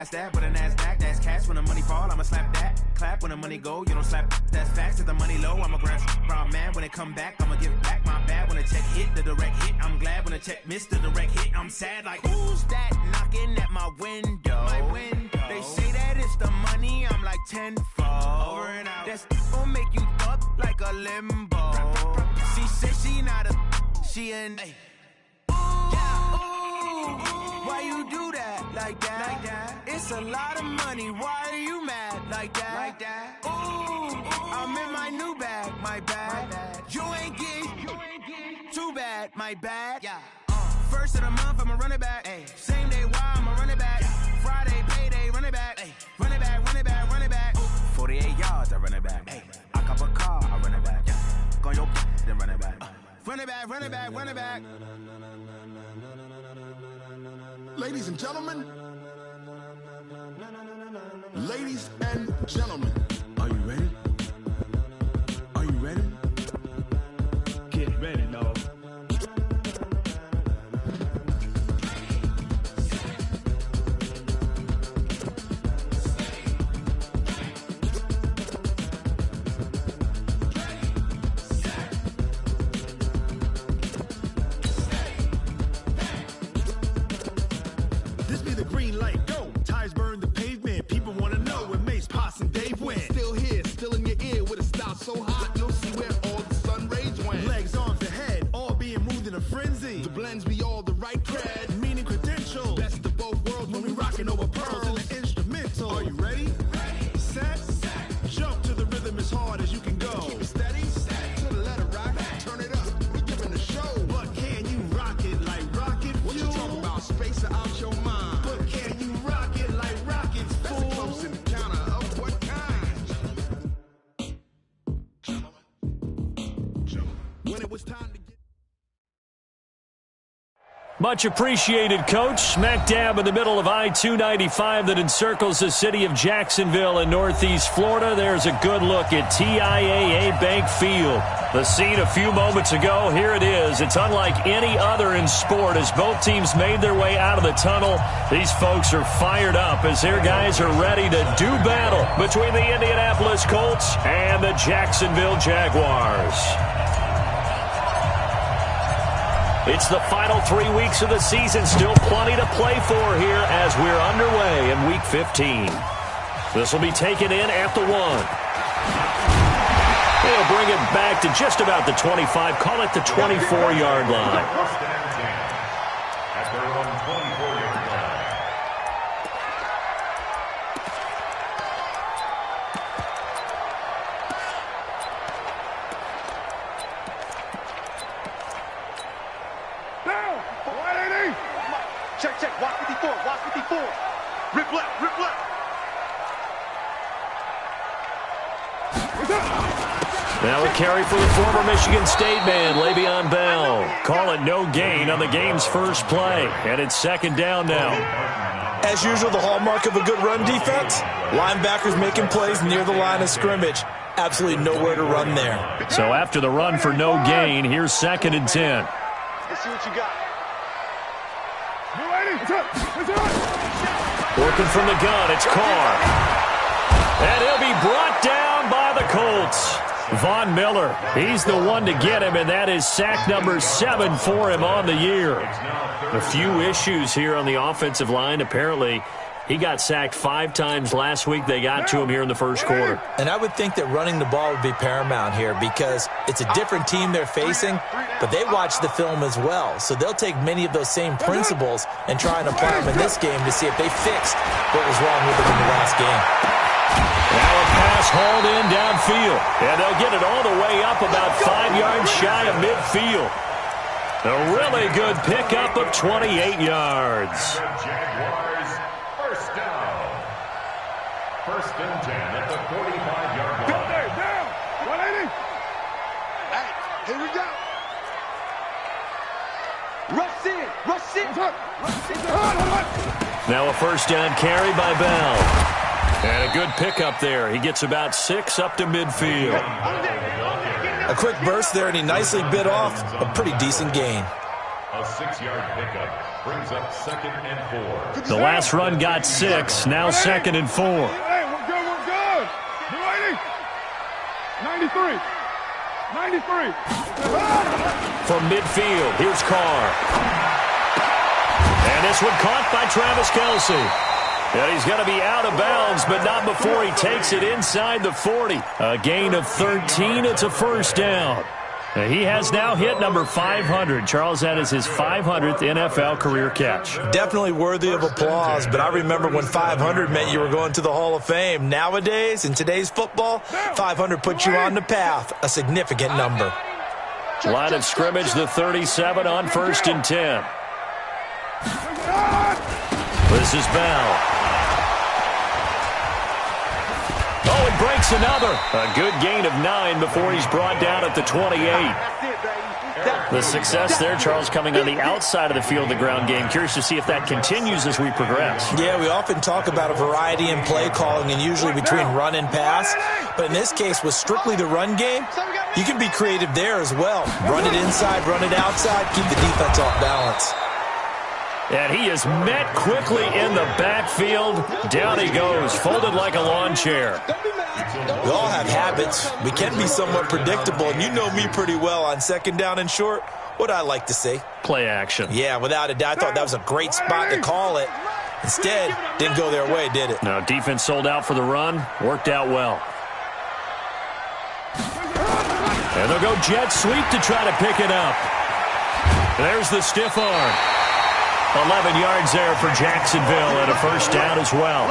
That's that with a NASDAQ, that's cash. When the money fall, I'ma slap that. Clap when the money go, you don't slap. That's facts. If the money low, I'ma grab brown man. When it come back, I'ma give back my bad. When the check hit, the direct hit, I'm glad. When the check missed the direct hit, I'm sad. Like, who's that knocking at my window? They say that it's the money, I'm like tenfold. Over and out. That's gon' make you up like a limbo. She said she not a, she an. Why you do that like that? It's a lot of money. Why are you mad like that? Ooh, I'm in my new bag, my bad. You ain't get too bad, my bad. Yeah. First of the month, I'ma run it back. Ay. Same day, why I'ma run it back. Friday, payday, run it back. Ay. Run it back, run it back, run it back. 48 yards, I run it back. Ay. I cop a car, I run it back. Go on your then run it back. Run it back, run it back, run it back. Ladies and gentlemen, ladies and gentlemen, are you ready? Are you ready? Get ready, dog. Green light, go. Tires burn the pavement. People want to know where Mace, Potts, and Dave went. Still here, still in your ear with a style so hot, you'll see where all the sun rays went. Legs, arms, the head, all being moved in a frenzy. The blends be all the right cred, meaning credentials. Best of both worlds when we rockin' over pearls in the instrumental. Are you ready? Ready. Set. Jump to the rhythm as hard as you can go. Keep it steady. To the letter rock. Turn it up. We giving the show. But can you rock it like rocket fuel? What you talking about? Space it out your mind. Can you rock it like rockets, fool? That's close in the counter of what kind? Gentlemen. When it was time to get... Much appreciated, Coach. Smack dab in the middle of I-295 that encircles the city of Jacksonville in Northeast Florida. There's a good look at TIAA Bank Field. The scene a few moments ago, here it is. It's unlike any other in sport as both teams made their way out of the tunnel. These folks are fired up as their guys are ready to do battle between the Indianapolis Colts and the Jacksonville Jaguars. It's the final 3 weeks of the season. Still plenty to play for here as we're underway in Week 15. This will be taken in at the 1. They'll bring it back to just about the 25, call it the 24-yard line. At their own 24-yard line. Down! 180! Check, check. Watch 54. Watch 54. Rip left. Rip left. Now a carry for the former Michigan State man, Le'Veon Bell. Call it no gain on the game's first play. And it's second down now. As usual, the hallmark of a good run defense, linebackers making plays near the line of scrimmage. Absolutely nowhere to run there. So after the run for no gain, here's 2nd and 10. Let's see what you got. Working from the gun, it's Carr. And he'll be brought down by the Colts. Von Miller, he's the one to get him, and that is sack number 7 for him on the year. A few issues here on the offensive line. Apparently, he got sacked 5 times last week. They got to him here in the first quarter. And I would think that running the ball would be paramount here because it's a different team they're facing, but they watch the film as well. So they'll take many of those same principles and try and apply them in this game to see if they fixed what was wrong with them in the last game. Now a pass hauled in downfield, and they'll get it all the way up about 5 yards shy of midfield. A really good pickup of 28 yards. Jaguars, first down. 1st and 10 at the 45-yard line. Down. 180. Hey, here we go. Rush in. Rush in. Now a first down carry by Bell. And a good pickup there. He gets about 6 up to midfield. A quick burst there, and he nicely bit off a pretty decent gain. A 6-yard pickup. brings up 2nd and 4. The last run got 6. Now 2nd and 4. Hey, we're good, we're good. You ready? 93. 93. From midfield, here's Carr. And this one caught by Travis Kelce. And he's going to be out of bounds, but not before he takes it inside the 40. A gain of 13. It's a first down. He has now hit number 500. Charles, that is his 500th NFL career catch. Definitely worthy of applause, but I remember when 500 meant you were going to the Hall of Fame. Nowadays, in today's football, 500 puts you on the path, a significant number. Line of scrimmage, the 37 on 1st and 10. This is Bell. Oh, it breaks another. A good gain of 9 before he's brought down at the 28. The success there, Charles, coming on the outside of the field, the ground game. Curious to see if that continues as we progress. Yeah, we often talk about a variety in play calling and usually between run and pass. But in this case, with strictly the run game, you can be creative there as well. Run it inside, run it outside, keep the defense off balance. And he is met quickly in the backfield. Down he goes, folded like a lawn chair. We all have habits. We can be somewhat predictable, and you know me pretty well on 2nd down and short. What I like to see? Play action. Yeah, without a doubt. I thought that was a great spot to call it. Instead, didn't go their way, did it? No, defense sold out for the run. Worked out well. And they'll go jet sweep to try to pick it up. There's the stiff arm. 11 yards there for Jacksonville and a first down as well.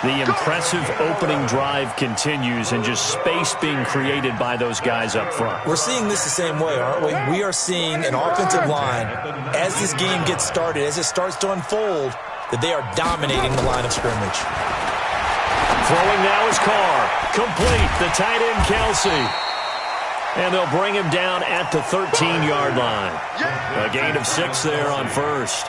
The impressive opening drive continues and just space being created by those guys up front. We're seeing this the same way, aren't we? We are seeing an offensive line, as this game gets started, as it starts to unfold, that they are dominating the line of scrimmage. Throwing now is Carr. Complete, the tight end Kelce. And they'll bring him down at the 13-yard line. A gain of 6 there on first.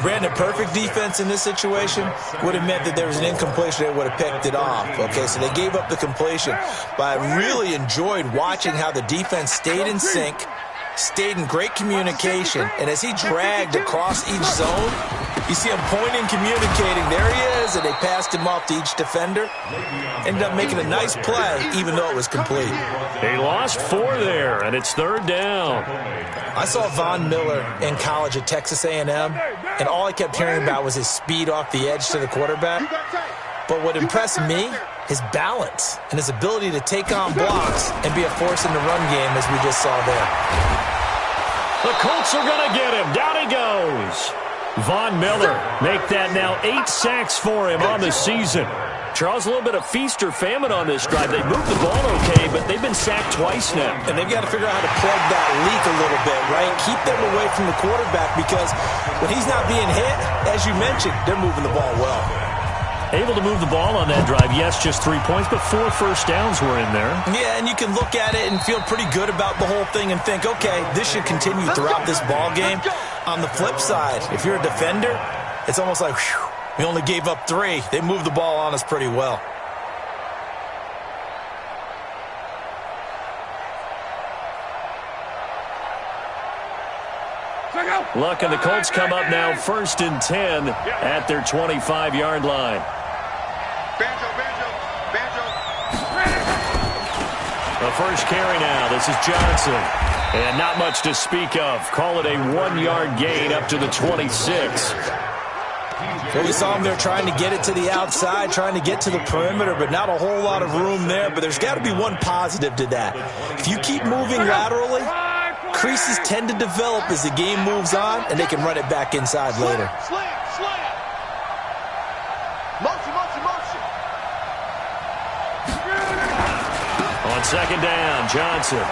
Brandon, perfect defense in this situation would have meant that there was an incompletion. They would have picked it off. Okay, so they gave up the completion. But I really enjoyed watching how the defense stayed in sync, stayed in great communication, and as he dragged across each zone, you see him pointing, communicating. There he is, and they passed him off to each defender. Ended up making a nice play, even though it was complete. They lost 4 there, and it's 3rd down. I saw Von Miller in college at Texas A&M, and all I kept hearing about was his speed off the edge to the quarterback. But what impressed me, his balance and his ability to take on blocks and be a force in the run game, as we just saw there. The Colts are going to get him. Down he goes. Von Miller make that now 8 sacks for him on the season. Charles, a little bit of feast or famine on this drive. They moved the ball okay, but they've been sacked twice now. And they've got to figure out how to plug that leak a little bit, right? Keep them away from the quarterback, because when he's not being hit, as you mentioned, they're moving the ball well. Able to move the ball on that drive. Yes, just 3 points, but 4 first downs were in there. Yeah, and you can look at it and feel pretty good about the whole thing and think, okay, this should continue throughout this ball game. On the flip side, if you're a defender, it's almost like, whew, we only gave up 3. They moved the ball on us pretty well. Luck and the Colts come up now 1st and 10 at their 25-yard line. The first carry now. This is Johnson. And not much to speak of. Call it a 1-yard gain up to the 26. Well, we saw him there trying to get it to the outside, trying to get to the perimeter, but not a whole lot of room there. But there's got to be one positive to that. If you keep moving laterally, creases tend to develop as the game moves on, and they can run it back inside later. On 2nd down, Johnson.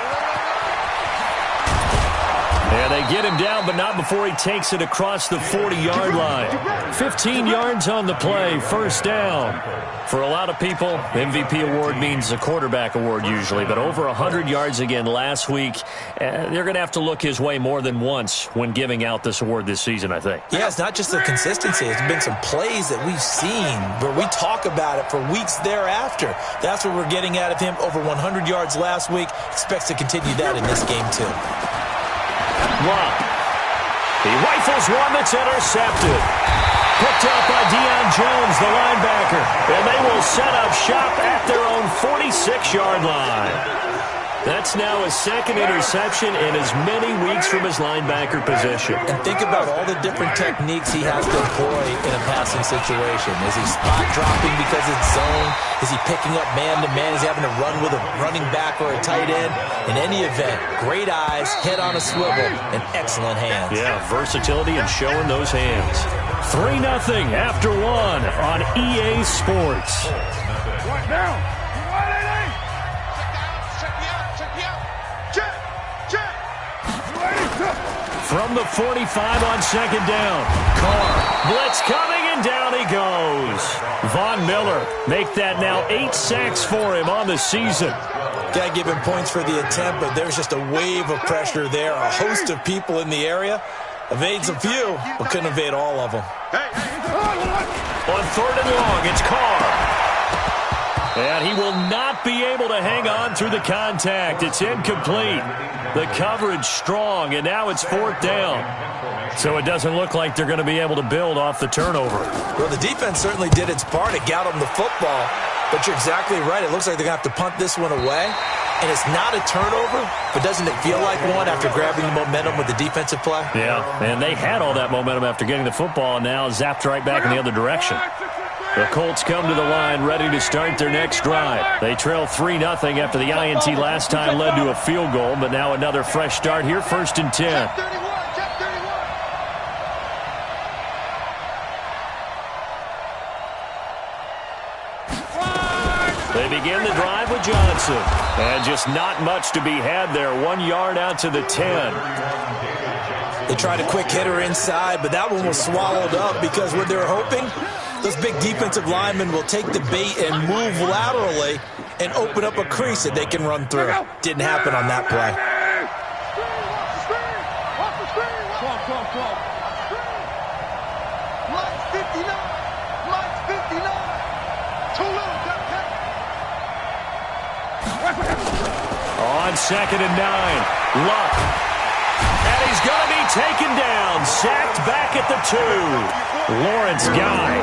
And they get him down, but not before he takes it across the 40-yard line. 15 yards on the play, first down. For a lot of people, MVP award means a quarterback award usually, but over 100 yards again last week. They're going to have to look his way more than once when giving out this award this season, I think. Yeah, it's not just the consistency. It's been some plays that we've seen where we talk about it for weeks thereafter. That's what we're getting out of him. Over 100 yards last week. Expects to continue that in this game, too. He Rifles one that's intercepted. Picked up by Deion Jones, the linebacker. And they will set up shop at their own 46-yard line. That's now his second interception in as many weeks from his linebacker position. And think about all the different techniques he has to employ in a passing situation. Is he spot dropping because it's zone? Is he picking up man-to-man? Is he having to run with a running back or a tight end? In any event, great eyes, head on a swivel, and excellent hands. Yeah, versatility and showing those hands. 3-0 after one on EA Sports. Right down. From the 45 on second down. Carr, blitz coming, and down he goes. Von Miller make that now 8 sacks for him on the season. Got to give him points for the attempt, but there's just a wave of pressure there. A host of people in the area. Evades a few, but couldn't evade all of them. On third and long, it's Carr. And he will not be able to hang on through the contact. It's incomplete. The coverage strong, and now it's fourth down. So it doesn't look like they're going to be able to build off the turnover. Well, the defense certainly did its part to get them the football, but you're exactly right. It looks like they're going to have to punt this one away. And it's not a turnover, but doesn't it feel like one after grabbing the momentum with the defensive play? Yeah, and they had all that momentum after getting the football, and now zapped right back in the other direction. The Colts come to the line ready to start their next drive. They trail 3-0 after the INT last time led to a field goal, but now another fresh start here, 1st and 10. They begin the drive with Johnson. And just not much to be had there. 1 yard out to the 10. They tried a quick hitter inside, but that one was swallowed up because what they're hoping, those big defensive linemen will take the bait and move laterally and open up a crease that they can run through. Didn't happen on that play. On 2nd and 9, Luck. And he's going to be taken down, sacked back at the 2. Lawrence Guy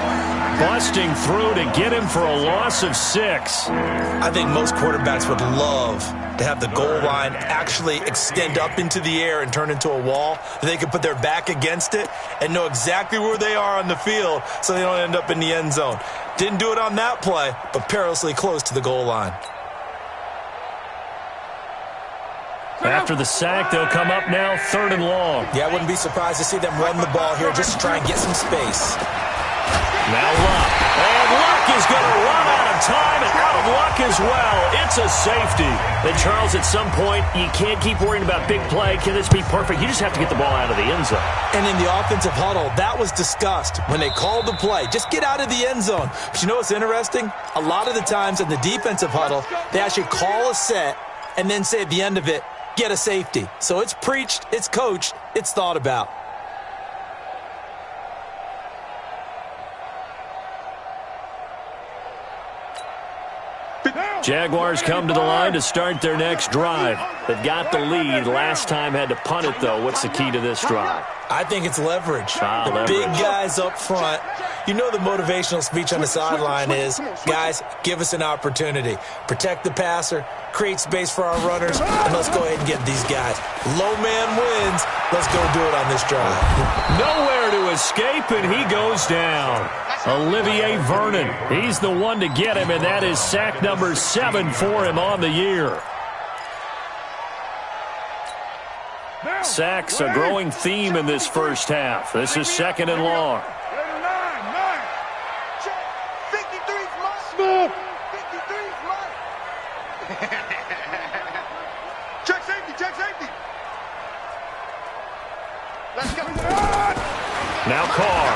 busting through to get him for a loss of 6. I think most quarterbacks would love to have the goal line actually extend up into the air and turn into a wall. They could put their back against it and know exactly where they are on the field so they don't end up in the end zone. Didn't do it on that play, but perilously close to the goal line. After the sack, they'll come up now 3rd and long. Yeah, I wouldn't be surprised to see them run the ball here just to try and get some space. Now Luck. And Luck is going to run out of time and out of luck as well. It's a safety. And Charles, at some point, you can't keep worrying about big play. Can this be perfect? You just have to get the ball out of the end zone. And in the offensive huddle, that was discussed when they called the play. Just get out of the end zone. But you know what's interesting? A lot of the times in the defensive huddle, they actually call a set and then say at the end of it, get a safety. So it's preached, it's coached, it's thought about. Jaguars come to the line to start their next drive. They've got the lead. Last time had to punt it, though. What's the key to this drive? I think it's leverage. Leverage. Big guys up front. You know the motivational speech on the sideline is, guys, give us an opportunity. Protect the passer, create space for our runners, and let's go ahead and get these guys. Low man wins. Let's go do it on this drive. Nowhere to escape, and he goes down. Olivier Vernon, he's the one to get him, and that is sack number 7 for him on the year. Sacks, a growing theme in this first half. This is 2nd and long. Check safety, check safety. Let's go. Now Carr.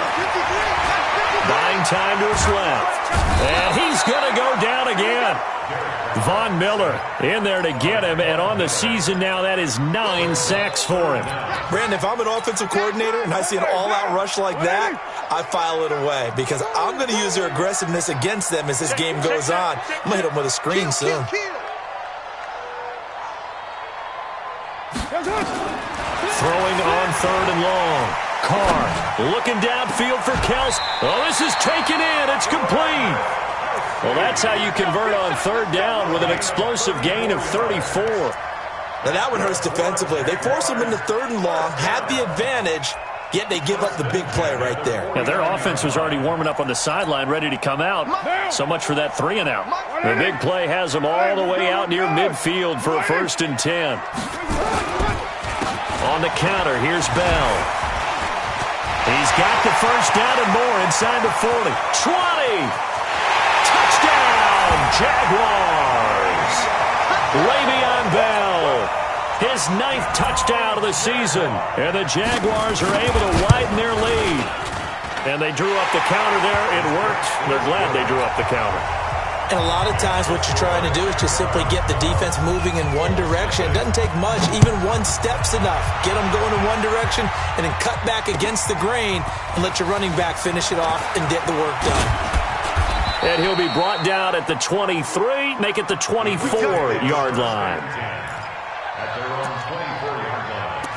Buying time to his left. And he's going to go down again. Von Miller in there to get him, and on the season now, that is 9 sacks for him. Brandon, if I'm an offensive coordinator and I see an all-out rush like that, I file it away because I'm going to use their aggressiveness against them as this game goes on. I'm going to hit them with a screen soon. Throwing on 3rd and long. Carr looking downfield for Kels. Oh, this is taken in. It's complete. Well, that's how you convert on third down with an explosive gain of 34. Now, that one hurts defensively. They force them into third and long, had the advantage, yet they give up the big play right there. Yeah, their offense was already warming up on the sideline, ready to come out. So much for that 3-and-out. The big play has them all the way out near midfield for a 1st and 10. On the counter, here's Bell. He's got the first down and more inside the 40. 20! Touchdown, Jaguars! Le'Veon Bell, his 9th touchdown of the season. And the Jaguars are able to widen their lead. And they drew up the counter there. It worked. They're glad they drew up the counter. And a lot of times what you're trying to do is just simply get the defense moving in one direction. It doesn't take much. Even one step's enough. Get them going in one direction and then cut back against the grain and let your running back finish it off and get the work done. And he'll be brought down at the 23, make it the 24-yard line. At their own 24-yard line.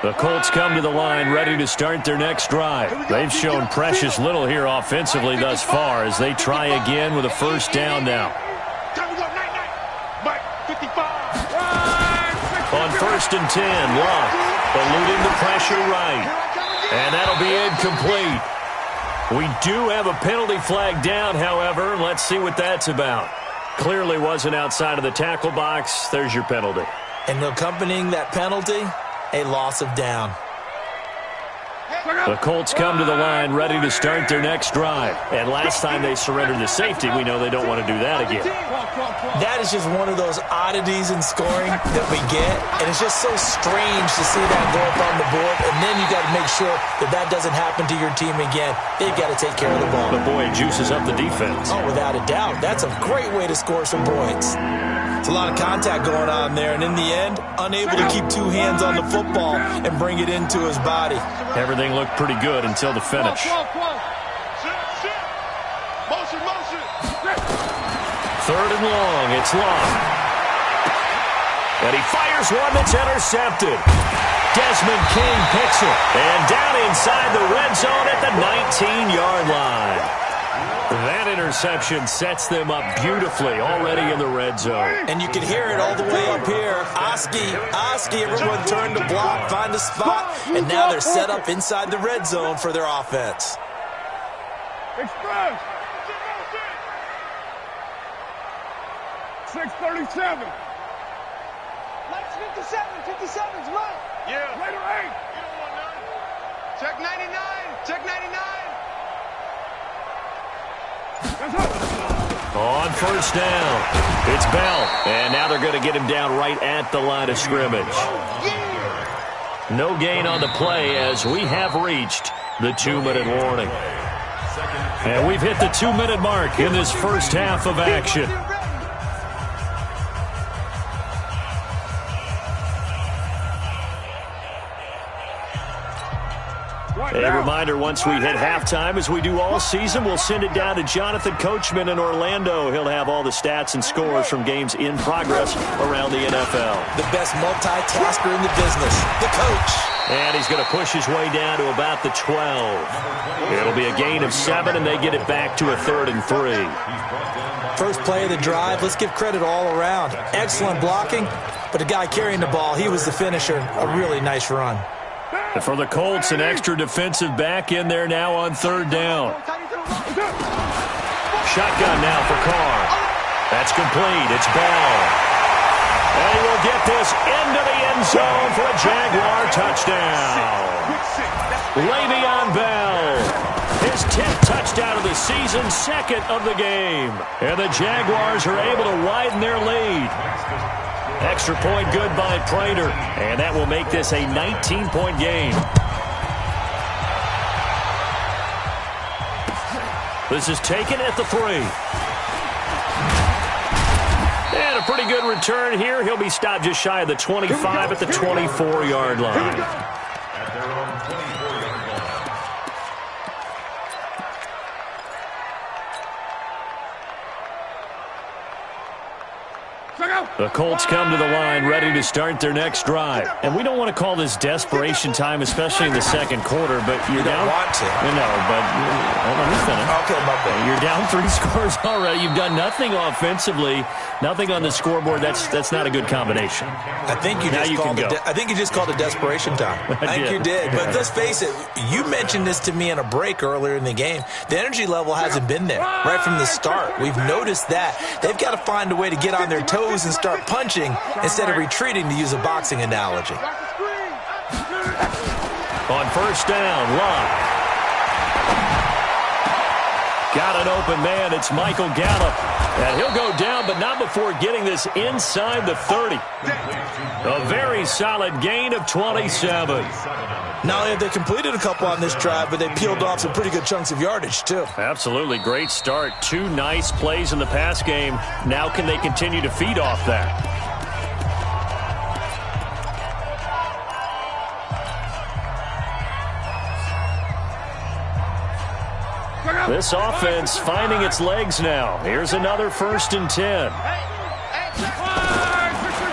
The Colts come to the line ready to start their next drive. They've shown precious little here offensively thus far as they try again with a first down now. On 1st and 10, Locke eluding the pressure right. And that'll be incomplete. We do have a penalty flag down, however. Let's see what that's about. Clearly wasn't outside of the tackle box. There's your penalty. And accompanying that penalty, a loss of down. The Colts come to the line ready to start their next drive. And last time they surrendered the safety, we know they don't want to do that again. That is just one of those oddities in scoring that we get. And it's just so strange to see that go up on the board. And then you got to make sure that that doesn't happen to your team again. They've got to take care of the ball. But boy, it juices up the defense. Oh, without a doubt. That's a great way to score some points. It's a lot of contact going on there, and in the end, unable to keep two hands on the football and bring it into his body. Everything looked pretty good until the finish. Third and long, it's Long. And he fires one that's intercepted. Desmond King picks it. And down inside the red zone at the 19-yard line. That interception sets them up beautifully already in the red zone. And you can hear it all the way up here. Oski, everyone turned to block, find a spot, and now they're set up inside the red zone for their offense. Express. 6:37. Lights 57's right. Yeah. Later 8. You don't want none. Check 99. Check 99. That's up. On first down, it's Bell. And now they're going to get him down right at the line of scrimmage. No gain on the play as we have reached the 2-minute warning. And we've hit the 2-minute mark in this first half of action. A reminder, once we hit halftime, as we do all season, we'll send it down to Jonathan Coachman in Orlando. He'll have all the stats and scores from games in progress around the NFL. The best multitasker in the business, the coach. And he's going to push his way down to about the 12. It'll be a gain of 7, and they get it back to a 3rd and 3. First play of the drive, let's give credit all around. Excellent blocking, but the guy carrying the ball, he was the finisher. A really nice run. And for the Colts, an extra defensive back in there now on 3rd down. Shotgun now for Carr. That's complete. It's Bell. And he will get this into the end zone for a Jaguar touchdown. Le'Veon Bell, his 10th touchdown of the season, 2nd of the game. And the Jaguars are able to widen their lead. Extra point good by Prater, and that will make this a 19-point game. This is taken at the 3. And a pretty good return here. He'll be stopped just shy of the 25 at the 24-yard line. At their own 24-yard line. The Colts come to the line ready to start their next drive. And we don't want to call this desperation time, especially in the second quarter, but you're down. You don't want to. No, but let me finish. Okay, my bad. You're down 3 scores already. You've done nothing offensively, nothing on the scoreboard. That's not a good combination. I think you just called it desperation time. I think you did. But let's face it, you mentioned this to me in a break earlier in the game. The energy level hasn't been there right from the start. We've noticed that. They've got to find a way to get on their toes and start punching instead of retreating, to use a boxing analogy. On first down, Locke. Got an open man. It's Michael Gallup. And he'll go down, but not before getting this inside the 30. A very solid gain of 27. Not only have they completed a couple on this drive, but they peeled off some pretty good chunks of yardage, too. Absolutely. Great start. 2 nice plays in the pass game. Now can they continue to feed off that? This offense finding its legs now. Here's another 1st and 10.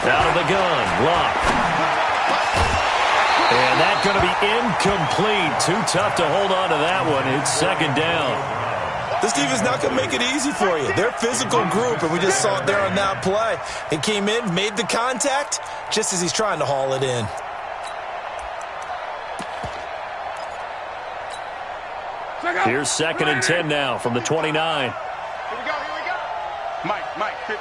Out of the gun, Locke. And that's going to be incomplete. Too tough to hold on to that one. It's 2nd down. This defense not going to make it easy for you. They're a physical group, and we just saw it there on that play. He came in, made the contact, just as he's trying to haul it in. Here's 2nd and 10 now from the 29. Here we go. Mike, 50.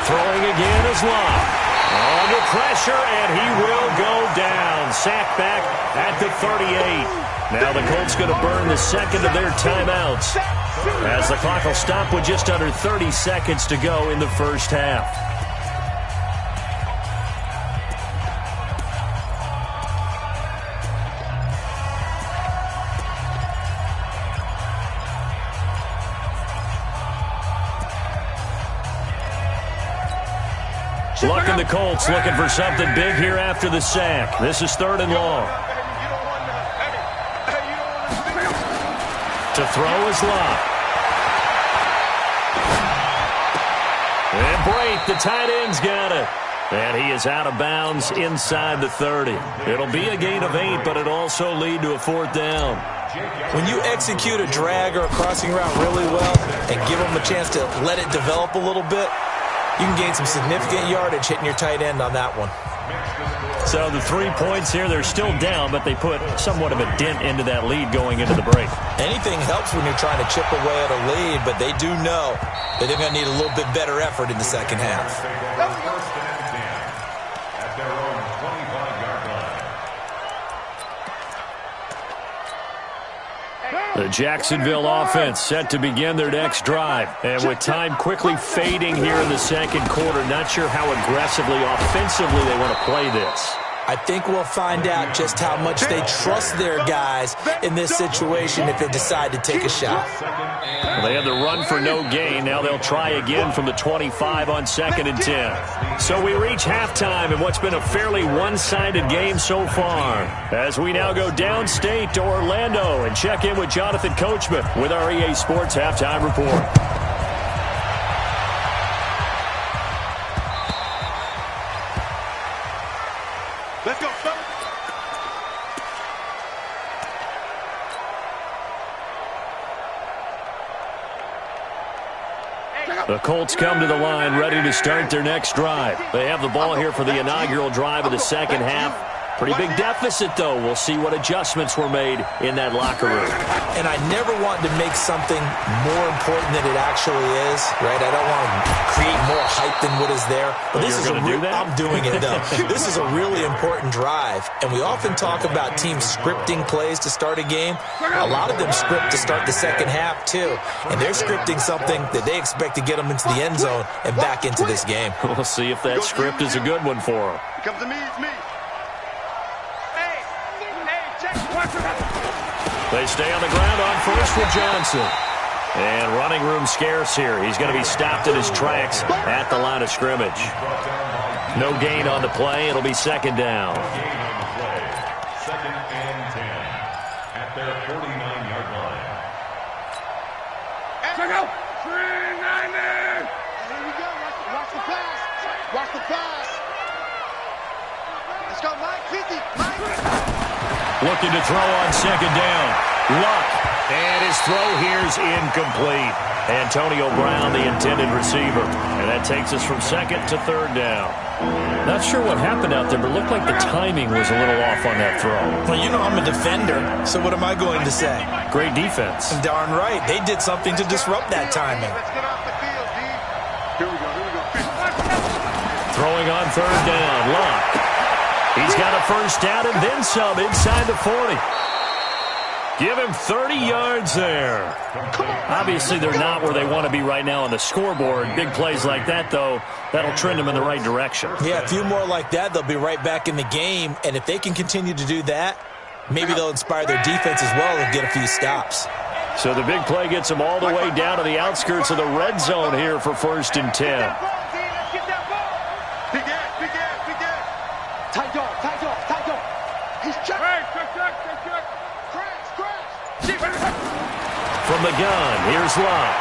Throwing again is Locke. Under pressure, and he will go down. Sacked back at the 38. Now the Colts going to burn the second of their timeouts, as the clock will stop with just under 30 seconds to go in the first half. Luck and the Colts looking for something big here after the sack. This is 3rd and long. To throw is Locke. And Brate, the tight end's got it. And he is out of bounds inside the 30. It'll be a gain of 8, but it'll also lead to a 4th down. When you execute a drag or a crossing route really well and give them a chance to let it develop a little bit, you can gain some significant yardage hitting your tight end on that one. So the 3 points here, they're still down, but they put somewhat of a dent into that lead going into the break. Anything helps when you're trying to chip away at a lead, but they do know that they're going to need a little bit better effort in the second half. At their own 25-yard line. The Jacksonville offense set to begin their next drive. And with time quickly fading here in the second quarter, not sure how aggressively, offensively they want to play this. I think we'll find out just how much they trust their guys in this situation if they decide to take a shot. Well, they had the run for no gain. Now they'll try again from the 25 on 2nd and 10. So we reach halftime in what's been a fairly one-sided game so far, as we now go downstate to Orlando and check in with Jonathan Coachman with our EA Sports Halftime Report. Let's go, fellas. The Colts come to the line ready to start their next drive. They have the ball here for the inaugural drive of the second half. Pretty big deficit, though. We'll see what adjustments were made in that locker room. And I never want to make something more important than it actually is, right? I don't want to create more hype than what is there. But this is I'm doing it, though. This is a really important drive. And we often talk about teams scripting plays to start a game. A lot of them script to start the second half, too. And they're scripting something that they expect to get them into the end zone and back into this game. We'll see if that script is a good one for them. Comes to me, it's me. They stay on the ground on first with Johnson. And running room scarce here. He's going to be stopped in his tracks at the line of scrimmage. No gain on the play. It'll be 2nd down. Second and 10 at their 49-yard line. Check out. 390. Here we go. Watch the pass. Let's go, Mike. 50. Mike. Looking to throw on second down. Luck. And his throw here's incomplete. Antonio Brown, the intended receiver. And that takes us from second to third down. Not sure what happened out there, but it looked like the timing was a little off on that throw. Well, you know I'm a defender, so what am I going to say? Great defense. And darn right. They did something to disrupt that timing. Let's get off the field, D. Here we go. Throwing on third down. Luck. He's got a first down and then some inside the 40. Give him 30 yards there. Obviously, they're not where they want to be right now on the scoreboard. Big plays like that, though, that'll trend them in the right direction. Yeah, a few more like that, they'll be right back in the game. And if they can continue to do that, maybe they'll inspire their defense as well and get a few stops. So the big play gets them all the way down to the outskirts of the red zone here for 1st and 10. Let's get that ball. Big ass. Tight dog. He's checked. Check. From the gun, here's Luck.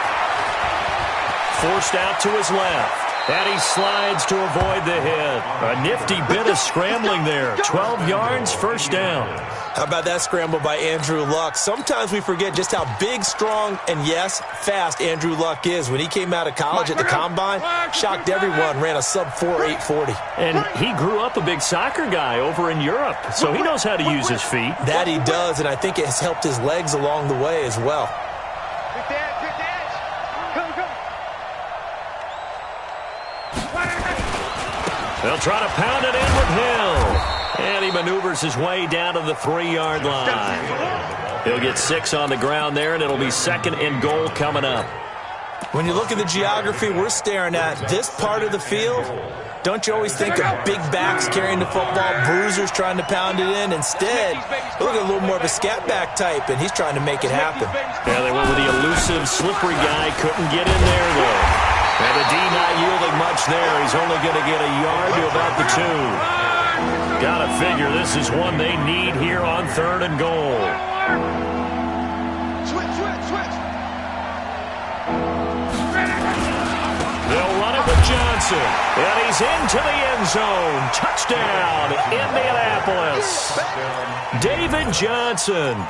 Forced out to his left. And he slides to avoid the hit. A nifty bit of scrambling there. 12 yards, first down. How about that scramble by Andrew Luck? Sometimes we forget just how big, strong, and yes, fast Andrew Luck is. When he came out of college at the Combine, shocked everyone, ran a sub-4 840. And he grew up a big soccer guy over in Europe, so he knows how to use his feet. That he does, and I think it has helped his legs along the way as well. Quick dash. Come. They'll try to pound it in with Hill. And he maneuvers his way down to the 3-yard line. He'll get 6 on the ground there, and it'll be 2nd and goal coming up. When you look at the geography we're staring at, this part of the field, don't you always think of big backs carrying the football, bruisers trying to pound it in? Instead, look at a little more of a scat back type, and he's trying to make it happen. Yeah, they went with the elusive, slippery guy. Couldn't get in there, though. And the D not yielding much there. He's only going to get a yard to about the 2. Gotta figure this is one they need here on 3rd and goal. Switch. They'll run it with Johnson. And he's into the end zone. Touchdown, Indianapolis. David Johnson.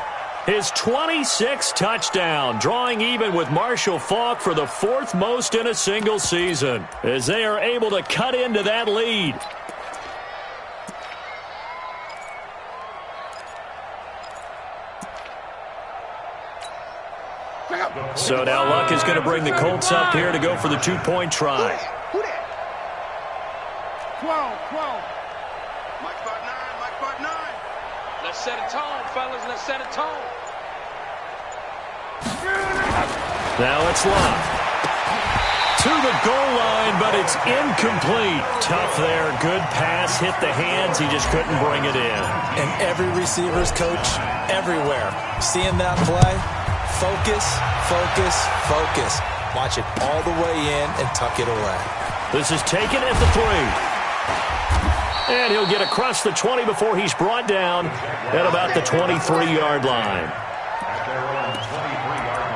His 26th touchdown, drawing even with Marshall Faulk for the 4th most in a single season, as they are able to cut into that lead. So now Luck is going to bring the Colts up here to go for the 2-point try. 12. Mike 5'9". Let's set a tone, fellas. Let's set a tone. Now it's Luck. To the goal line, but it's incomplete. Tough there. Good pass. Hit the hands. He just couldn't bring it in. And every receiver's coach everywhere. Seeing that play, focus. Watch it all the way in and tuck it away. This is taken at the 3. And he'll get across the 20 before he's brought down at about the 23-yard line. At their own 23-yard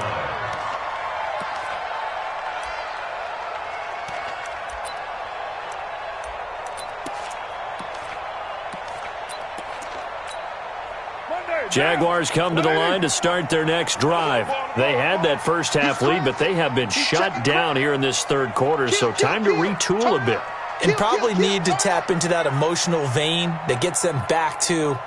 line. Jaguars come to the line to start their next drive. They had that first half lead, but they have been shut down here in this 3rd quarter, so time to retool a bit. And probably need to tap into that emotional vein that gets them back to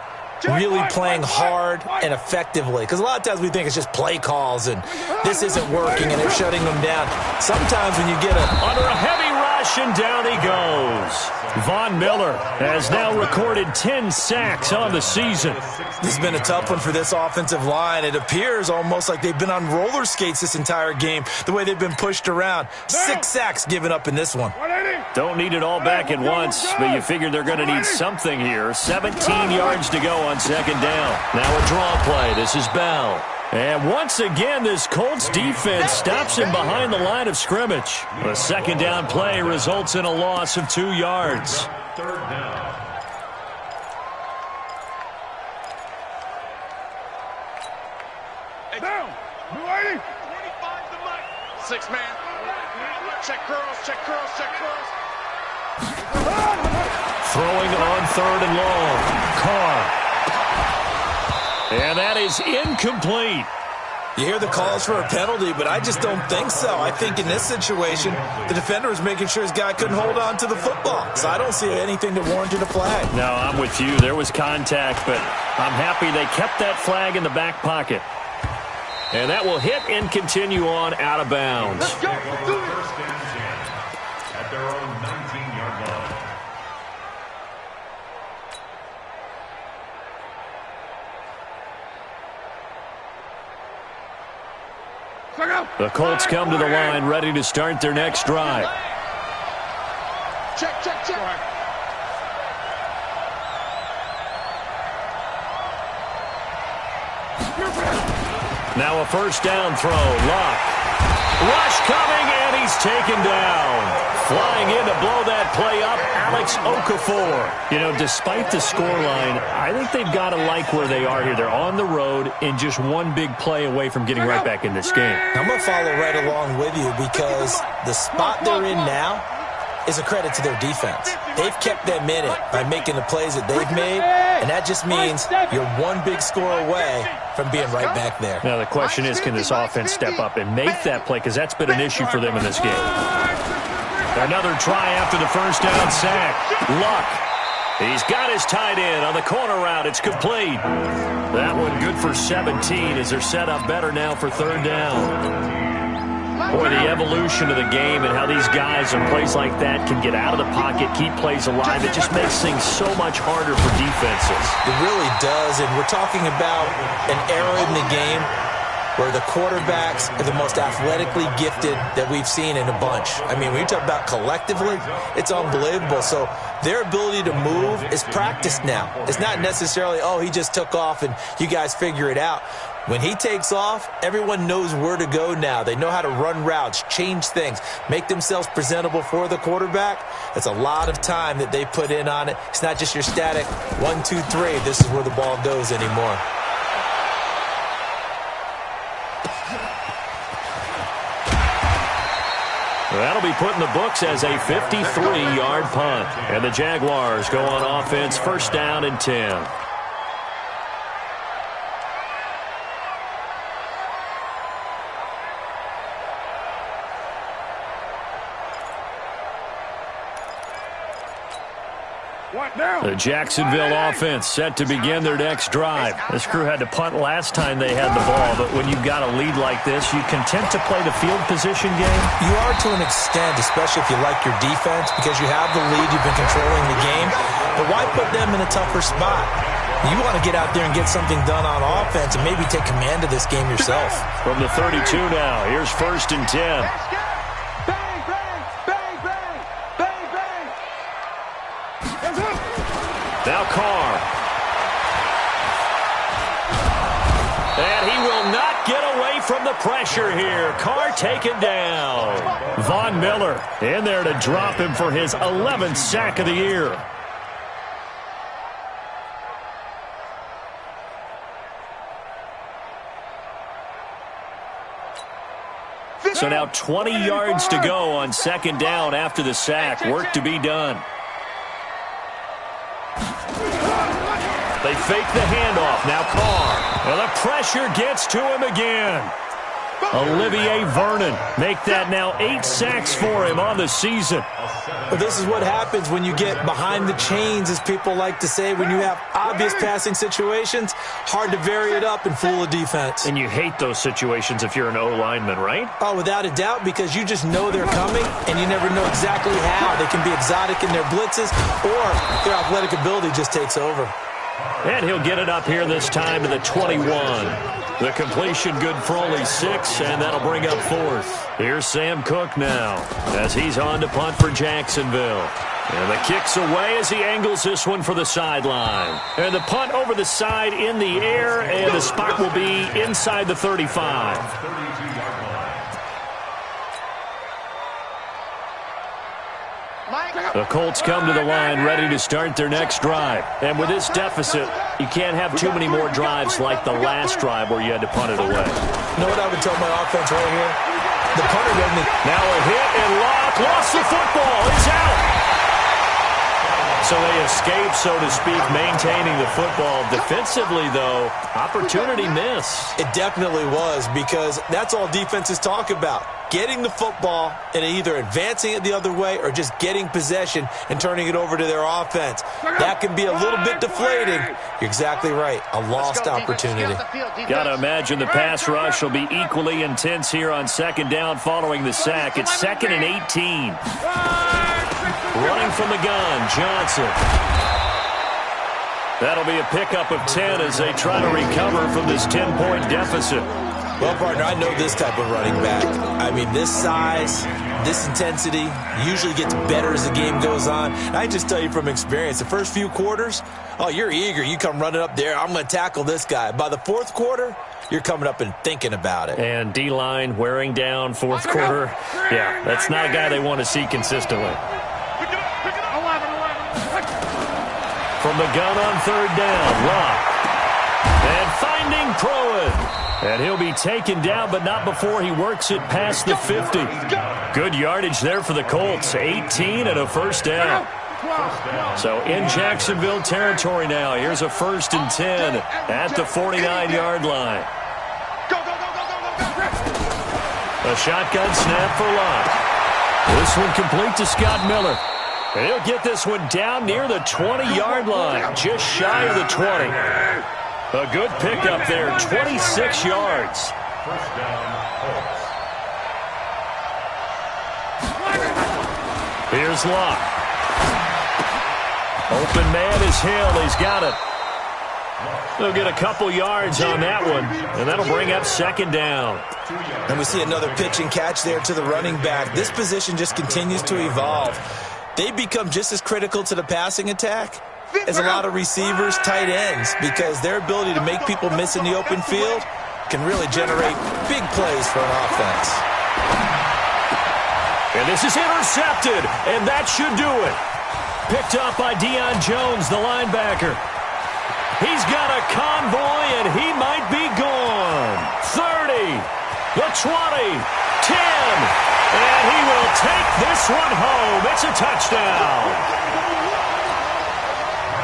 really playing hard and effectively. Because a lot of times we think it's just play calls and this isn't working and they're shutting them down. Sometimes when you get under a heavy rush, and down he goes. Von Miller has now recorded 10 sacks on the season. This has been a tough one for this offensive line. It appears almost like they've been on roller skates this entire game, the way they've been pushed around. 6 sacks given up in this one. Don't need it all back at once, but you figure they're going to need something here. 17 yards to go on 2nd down. Now a draw play. This is Bell. And once again, this Colts defense stops him behind the line of scrimmage. The 2nd down play results in a loss of 2 yards. 3rd down. Down. Blue 80. 25 to Mike. 6 man. Check curls. Throwing on 3rd and long. Carr. And that is incomplete. You hear the calls for a penalty, but I just don't think so. I think in this situation, the defender was making sure his guy couldn't hold on to the football. So I don't see anything that warranted a flag. No, I'm with you. There was contact, but I'm happy they kept that flag in the back pocket. And that will hit and continue on out of bounds. Let's go. First and 10 at their own 19-yard line. The Colts come to the line, ready to start their next drive. Check, check, check. Now a first down throw. Luck. Rush coming, and he's taken down. Flying in to blow that play up, Alex Okafor. You know, despite the scoreline, I think they've got to like where they are here. They're on the road and just one big play away from getting right back in this game. I'm going to follow right along with you because the spot they're in now is a credit to their defense. They've kept them in it by making the plays that they've made, and that just means you're one big score away from being right back there. Now the question is, can this offense step up and make that play? Because that's been an issue for them in this game. Another try after the first down sack. Luck. He's got his tight end on the corner route. It's complete. That one good for 17 as they're set up better now for 3rd down. Boy, the evolution of the game and how these guys in plays like that can get out of the pocket, keep plays alive, it just makes things so much harder for defenses. It really does, and we're talking about an era in the game where the quarterbacks are the most athletically gifted that we've seen in a bunch. I mean, when you talk about collectively, it's unbelievable. So their ability to move is practiced now. It's not necessarily, oh, he just took off and you guys figure it out. When he takes off, everyone knows where to go now. They know how to run routes, change things, make themselves presentable for the quarterback. It's a lot of time that they put in on it. It's not just your static 1, 2, 3. This is where the ball goes anymore. That'll be put in the books as a 53-yard punt. And the Jaguars go on offense, first down and 10. The Jacksonville offense set to begin their next drive. This crew had to punt last time they had the ball, but when you've got a lead like this, you content to play the field position game? You are to an extent, especially if you like your defense, because you have the lead, you've been controlling the game. But why put them in a tougher spot? You want to get out there and get something done on offense and maybe take command of this game yourself. From the 32 now, here's first and 10. Now Carr. And he will not get away from the pressure here. Carr taken down. Von Miller in there to drop him for his 11th sack of the year. So now 20 yards to go on second down after the sack. Work to be done. They fake the handoff. Now Carr. And the pressure gets to him again. Olivier Vernon make that now 8 sacks for him on the season. Well, this is what happens when you get behind the chains, as people like to say. When you have obvious passing situations, hard to vary it up and fool a defense. And you hate those situations if you're an O-lineman, right? Oh, without a doubt, because you just know they're coming, and you never know exactly how. They can be exotic in their blitzes, or their athletic ability just takes over. And he'll get it up here this time to the 21. The completion good for only 6, and that'll bring up 4th. Here's Sam Cook now as he's on to punt for Jacksonville. And the kick's away as he angles this one for the sideline. And the punt over the side in the air, and the spot will be inside the 35. The Colts come to the line ready to start their next drive. And with this deficit, you can't have too many more drives like the last drive where you had to punt it away. You know what I would tell my offense right here? The punter doesn't. Now a hit and Locke lost the football. It's out. So So they escape, so to speak, maintaining the football. Defensively, though, opportunity miss. It definitely was, because that's all defenses talk about. Getting the football and either advancing it the other way or just getting possession and turning it over to their offense. That can be a little bit deflating. You're exactly right. A lost opportunity. Got to imagine the pass rush will be equally intense here on second down following the sack. It's 2nd and 18. Running from the gun, Johnson. That'll be a pickup of 10 as they try to recover from this 10-point deficit. Well, partner, I know this type of running back. I mean, this size, this intensity usually gets better as the game goes on. And I just tell you from experience, the first few quarters, oh, you're eager. You come running up there, I'm going to tackle this guy. By the fourth quarter, you're coming up and thinking about it. And D-line wearing down fourth quarter. Yeah, that's not a guy they want to see consistently. From the gun on third down, Locke. And finding Pruitt. And he'll be taken down, but not before he works it past the 50. Good yardage there for the Colts. 18 and a first down. So in Jacksonville territory now. Here's a 1st and 10 at the 49-yard line. A shotgun snap for Locke. This one complete to Scott Miller. And he'll get this one down near the 20-yard line, just shy of the 20. A good pickup there, 26 yards. First down, Colts. Here's Locke. Open man is Hill. He's got it. They'll get a couple yards on that one, and that'll bring up 2nd down. And we see another pitch and catch there to the running back. This position just continues to evolve. They become just as critical to the passing attack as a lot of receivers, tight ends, because their ability to make people miss in the open field can really generate big plays for an offense. And this is intercepted, and that should do it. Picked up by Deion Jones, the linebacker. He's got a convoy, and he might be gone. 30, the 20, 10, and he will take this one home. It's a touchdown.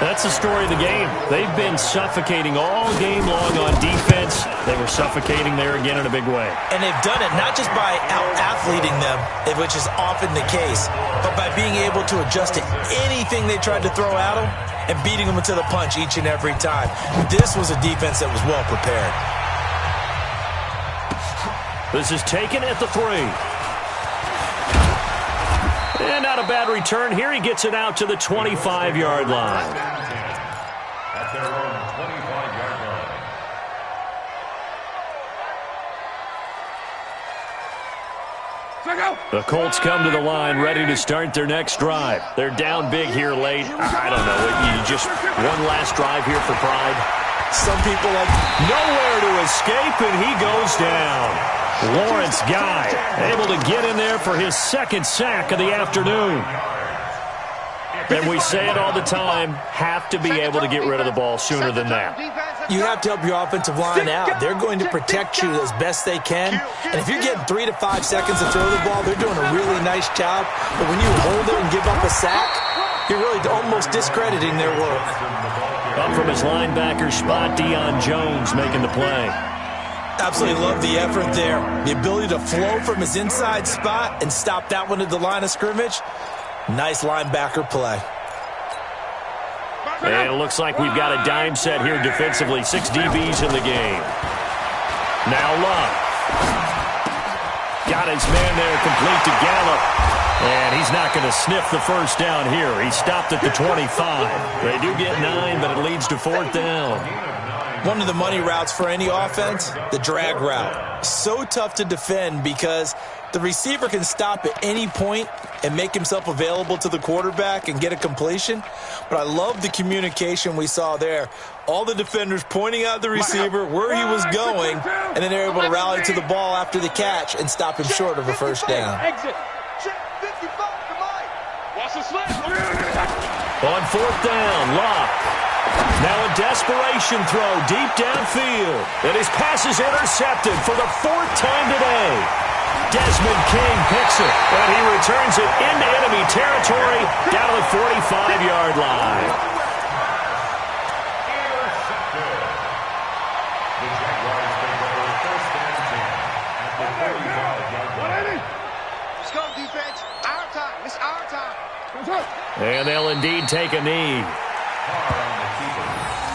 That's the story of the game. They've been suffocating all game long on defense. They were suffocating there again in a big way. And they've done it not just by out-athleting them, which is often the case, but by being able to adjust to anything they tried to throw at them and beating them to the punch each and every time. This was a defense that was well prepared. This is taken at the 3. And not a bad return here. He gets it out to the 25-yard line. At their own 25-yard line. The Colts come to the line ready to start their next drive. They're down big here late. I don't know. You just one last drive here for pride. Some people like nowhere to escape, and he goes down. Lawrence Guy able to get in there for his 2nd sack of the afternoon. And we say it all the time, have to be able to get rid of the ball sooner than that. You have to help your offensive line out. They're going to protect you as best they can. And if you're getting 3 to 5 seconds to throw the ball, they're doing a really nice job. But when you hold it and give up a sack, you're really almost discrediting their work. Up from his linebacker spot, Deion Jones making the play. Absolutely love the effort there. The ability to flow from his inside spot and stop that one at the line of scrimmage. Nice linebacker play. And it looks like we've got a dime set here defensively. 6 DBs in the game. Now Love. Got his man there complete to Gallup. And he's not going to sniff the first down here. He stopped at the 25. They do get 9, but it leads to 4th down. One of the money routes for any offense, the drag route. So tough to defend because the receiver can stop at any point and make himself available to the quarterback and get a completion. But I love the communication we saw there. All the defenders pointing out the receiver where he was going, and then they're able to rally to the ball after the catch and stop him short of a first down. On 4th down, Locke. Now a desperation throw deep downfield. And his pass is intercepted for the 4th time today. Desmond King picks it, and he returns it into enemy territory down to the 45-yard line. Intercepted. The Jaguars take over first and 10 at the 45-yard line. Let's go, defense. Our time. It's our time. And they'll indeed take a knee. Far on the keeper.